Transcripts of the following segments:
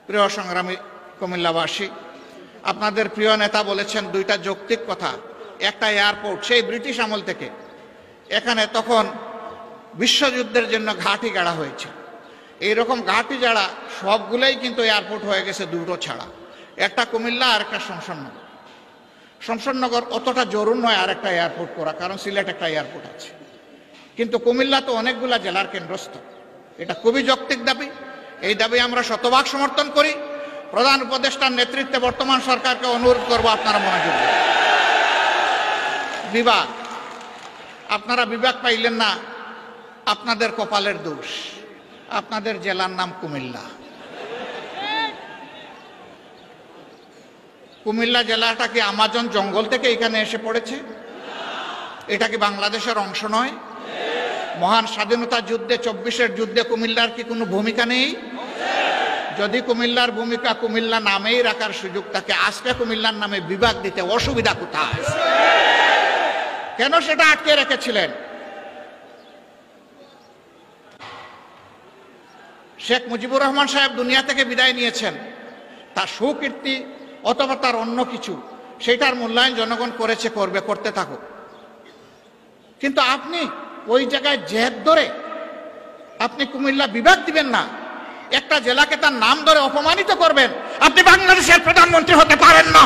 প্রিয় সংগ্রামী কুমিল্লাবাসী, আপনাদের প্রিয় নেতা বলেছেন দুইটা যৌক্তিক কথা। একটা এয়ারপোর্ট, সেই ব্রিটিশ আমল থেকে এখানে তখন বিশ্বযুদ্ধের জন্য ঘাঁটি গাড়া হয়েছে। এইরকম ঘাঁটি যারা সবগুলোই কিন্তু এয়ারপোর্ট হয়ে গেছে দুটো ছাড়া, একটা কুমিল্লা আর একটা শমশাননগর। শমশাননগর অতটা জরুরি নয় আর একটা এয়ারপোর্ট করা, কারণ সিলেট একটা এয়ারপোর্ট আছে, কিন্তু কুমিল্লা তো অনেকগুলা জেলার কেন্দ্রস্থল। এটা খুবই যৌক্তিক দাবি। এই দাবি আমরা শতভাগ সমর্থন করি। প্রধান উপদেষ্টার নেতৃত্বে বর্তমান সরকারকে অনুরোধ করব, আপনারা মনোযোগ দিন। বিভাগ, আপনারা বিভাগ পাইলেন না, আপনাদের কপালের দোষ। আপনাদের জেলার নাম কুমিল্লা। কুমিল্লা জেলাটা কি আমাজন জঙ্গল থেকে এখানে এসে পড়েছে? এটা কি বাংলাদেশের অংশ নয়? মহান স্বাধীনতা যুদ্ধে, 24-এর যুদ্ধে কুমিল্লার কি কোনো ভূমিকা নেই? যদি কুমিল্লার ভূমিকা কুমিল্লা নামেই রাখার সুযোগ থাকে, আজকে কুমিল্লার নামে বিভাগ দিতে অসুবিধা কোথায়? কেন সেটা আটকে রেখেছিলেন? শেখ মুজিবুর রহমান সাহেব দুনিয়া থেকে বিদায় নিয়েছেন, তার সুকীর্তি অথবা তার অন্য কিছু, সেটার মূল্যায়ন জনগণ করেছে, করবে, করতে থাকুক। কিন্তু আপনি ওই জায়গায় জেদ ধরে আপনি কুমিল্লা বিভাগ দিবেন না, একটা জেলাকে তার নাম ধরে অপমানিত করবেন। আপনি বাংলাদেশের প্রধানমন্ত্রী হতে পারেন না।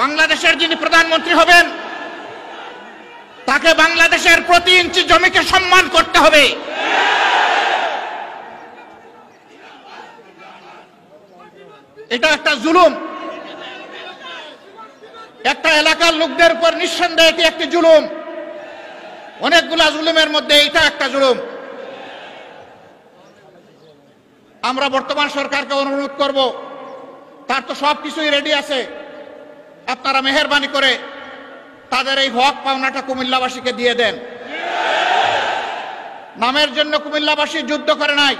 বাংলাদেশের যিনি প্রধানমন্ত্রী হবেন, তাকে বাংলাদেশের প্রতি ইঞ্চি জমিকে সম্মান করতে হবে। এটা একটা জুলুম, একটা এলাকার লোকদের উপর নিঃসন্দেহে এটি একটি জুলুম। অনেকগুলা জুলুমের মধ্যে এটা একটা জুলুম। আমরা বর্তমান সরকারকে অনুরোধ করব, তার তো সব কিছুই রেডি আছে, আপনারা মেহেরবানি করে তাদের এই হক পাওনাটা কুমিল্লাবাসীকে দিয়ে দেন। নামের জন্য কুমিল্লাবাসী যুদ্ধ করে নাই,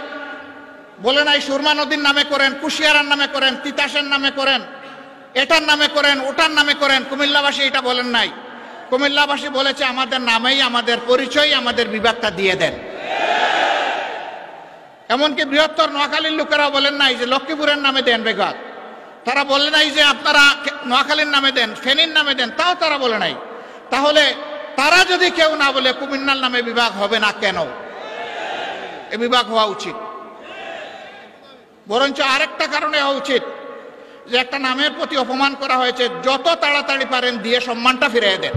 বলে নাই সুরমা নদীর নামে করেন, কুশিয়ারার নামে করেন, তিতাসের নামে করেন, এটার নামে করেন, ওটার নামে করেন। কুমিল্লাবাসী এটা বলেন নাই। কুমিল্লাবাসী বলেছে আমাদের নামেই, আমাদের পরিচয়, আমাদের বিভাগটা দিয়ে দেন। এমনকি বৃহত্তর নোয়াখালীর লোকেরাও বলেন নাই যে লক্ষ্মীপুরের নামে দেন বিভাগ। তারা বলে নাই যে আপনারা নোয়াখালীর নামে দেন, ফেনীর নামে দেন, তাও তারা বলে নাই। তাহলে তারা যদি কেউ না বলে কুমিল্লার নামে বিভাগ হবে না কেন? এ বিভাগ হওয়া উচিত। বরঞ্চ আরেকটা কারণে হওয়া উচিত, যে একটা নামের প্রতি অপমান করা হয়েছে, যত তাড়াতাড়ি পারেন দিয়ে সম্মানটা ফিরিয়ে দেন।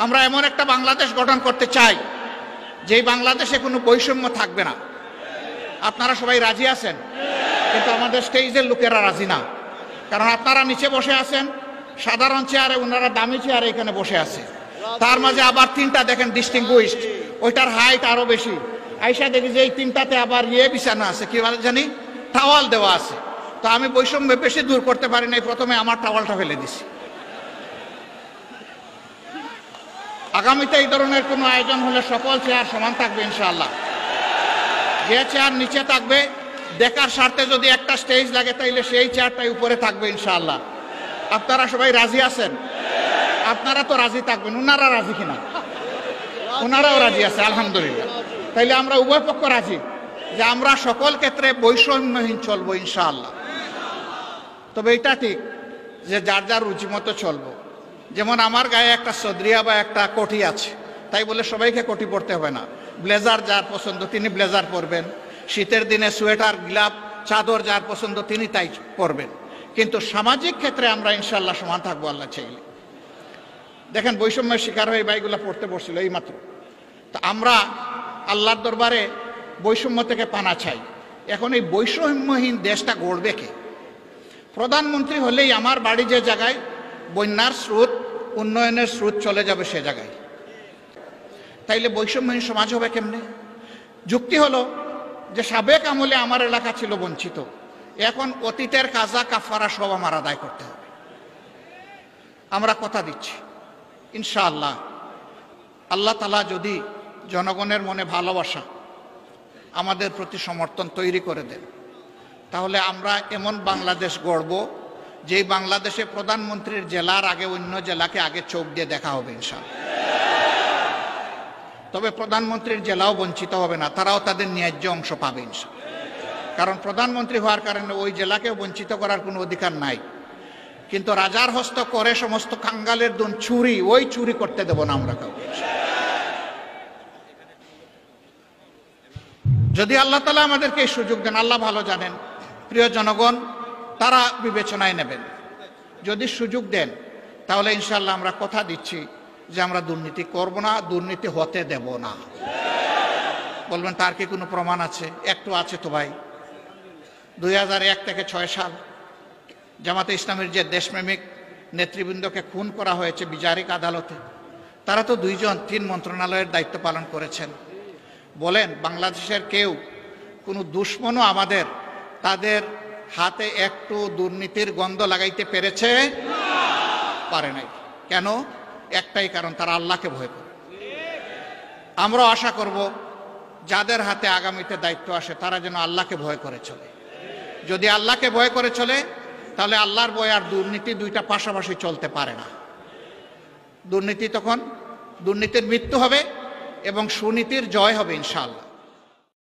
আমরা এমন একটা বাংলাদেশ গঠন করতে চাই, যেই বাংলাদেশে কোনো বৈষম্য থাকবে না। আপনারা সবাই রাজি আছেন, কিন্তু আমাদের স্টেজের লোকেরা রাজি না। কারণ আপনারা নিচে বসে আছেন সাধারণ চেয়ারে, ওনারা দামি চেয়ারে এখানে বসে আছে। তার মাঝে আবার তিনটা দেখেন ডিস্টিংগুইশড, ওইটার হাইট আরো বেশি। আইসা দেখি যে এই তিনটাতে আবার বিছানো আছে, কি বলে জানি, টাওয়াল দেওয়া আছে। তো আমি বৈষম্য বেশি দূর করতে পারি নাই, প্রথমে আমার টাওয়ালটা ফেলে দিছি। আগামীতে এই ধরনের কোনো আয়োজন হলে সকল চেয়ার সমান থাকবে ইনশাআল্লাহ। যে চেয়ার নিচে থাকবে, দেখার স্বার্থে যদি একটা স্টেজ লাগে, তাইলে সেই চেয়ারটাই উপরে থাকবে ইনশাআল্লাহ। আপনারা সবাই রাজি আছেন? আপনারা তো রাজি থাকবেন, ওনারা রাজি কিনা? ওনারাও রাজি আছে, আলহামদুলিল্লাহ। তাইলে আমরা উভয় পক্ষ রাজি যে আমরা সকল ক্ষেত্রে বৈষম্যহীন চলবো ইনশাআল্লাহ। তবে এটা ঠিক যে যার যার রুচি মতো চলবো। যেমন আমার গায়ে একটা সদরিয়া বা একটা কোটি আছে, তাই বলে সবাইকে কোটি পরতে হবে না। ব্লেজার যার পছন্দ তিনি ব্লেজার পরবেন, শীতের দিনে সোয়েটার, গ্লাভ, চাদর যার পছন্দ তিনি তাই পরবেন। কিন্তু সামাজিক ক্ষেত্রে আমরা ইনশাআল্লাহ সমান থাকবো আল্লাহ চাইলে। দেখেন বৈষম্যের শিকার হয়ে বাইগুলা পড়তে বসছিল এই মাত্র। তো আমরা আল্লাহর দরবারে বৈষম্য থেকে পানা চাই। এখন এই বৈষম্যহীন দেশটা গড়বে কে? প্রধানমন্ত্রী হলেই আমার বাড়ি যে জায়গায় বন্যার স্রোত, উন্নয়নের স্রোত চলে যাবে সে জায়গায়, তাইলে বৈষম্যহীন সমাজ হবে কেমনে? যুক্তি হলো যে সাবেক আমলে আমার এলাকা ছিল বঞ্চিত, এখন অতীতের কাজা কাফারা সব আমার আদায় করতে হবে। আমরা কথা দিচ্ছি ইনশাআল্লাহ, আল্লাহ তাআলা যদি জনগণের মনে ভালোবাসা, আমাদের প্রতি সমর্থন তৈরি করে দেন, তাহলে আমরা এমন বাংলাদেশ গড়ব যেই বাংলাদেশে প্রধানমন্ত্রীর জেলার আগে অন্য জেলাকে আগে চোখ দিয়ে দেখা হবে ইনশাআল্লাহ। তবে প্রধানমন্ত্রীর জেলাও বঞ্চিত হবে না, তারাও তাদের ন্যায্য অংশ পাবে ইনশাআল্লাহ। কারণ প্রধানমন্ত্রী হওয়ার কারণে ওই জেলাকেও বঞ্চিত করার কোনো অধিকার নাই। কিন্তু রাজার হস্ত করে সমস্ত কাঙ্গালের দুন চুরি, ওই চুরি করতে দেব না আমরা কাউকে। যদি আল্লাহ তাআলা আমাদেরকে এই সুযোগ দেন, আল্লাহ ভালো জানেন, প্রিয় জনগণ তারা বিবেচনায় নেবেন। যদি সুযোগ দেন তাহলে ইনশাআল্লাহ আমরা কথা দিচ্ছি যে আমরা দুর্নীতি করব না, দুর্নীতি হতে দেব না। বলবেন তার কি কোনো প্রমাণ আছে? একটু আছে তো ভাই। 2001 থেকে 6 সাল জামাতে ইসলামের যে দেশপ্রেমিক নেতৃবৃন্দকে খুন করা হয়েছে বিচারিক আদালতে, তারা তো 3 মন্ত্রণালয়ের দায়িত্ব পালন করেছেন। বলেন বাংলাদেশের কেউ কোনো দুশ্মনও আমাদের তাদের হাতে একটু দুর্নীতির গন্ধ লাগাইতে পেরেছে? পারে নাই। কেন? একটাই কারণ, তারা আল্লাহকে ভয় করে। আমরা আশা করব যাদের হাতে আগামীতে দায়িত্ব আসে তারা যেন আল্লাহকে ভয় করে চলে। যদি আল্লাহকে ভয় করে চলে তাহলে আল্লাহর ভয় আর দুর্নীতি দুইটা পাশাপাশি চলতে পারে না। দুর্নীতি তখন দুর্নীতির মৃত্যু হবে এবং সুনীতির জয় হবে ইনশাআল্লাহ।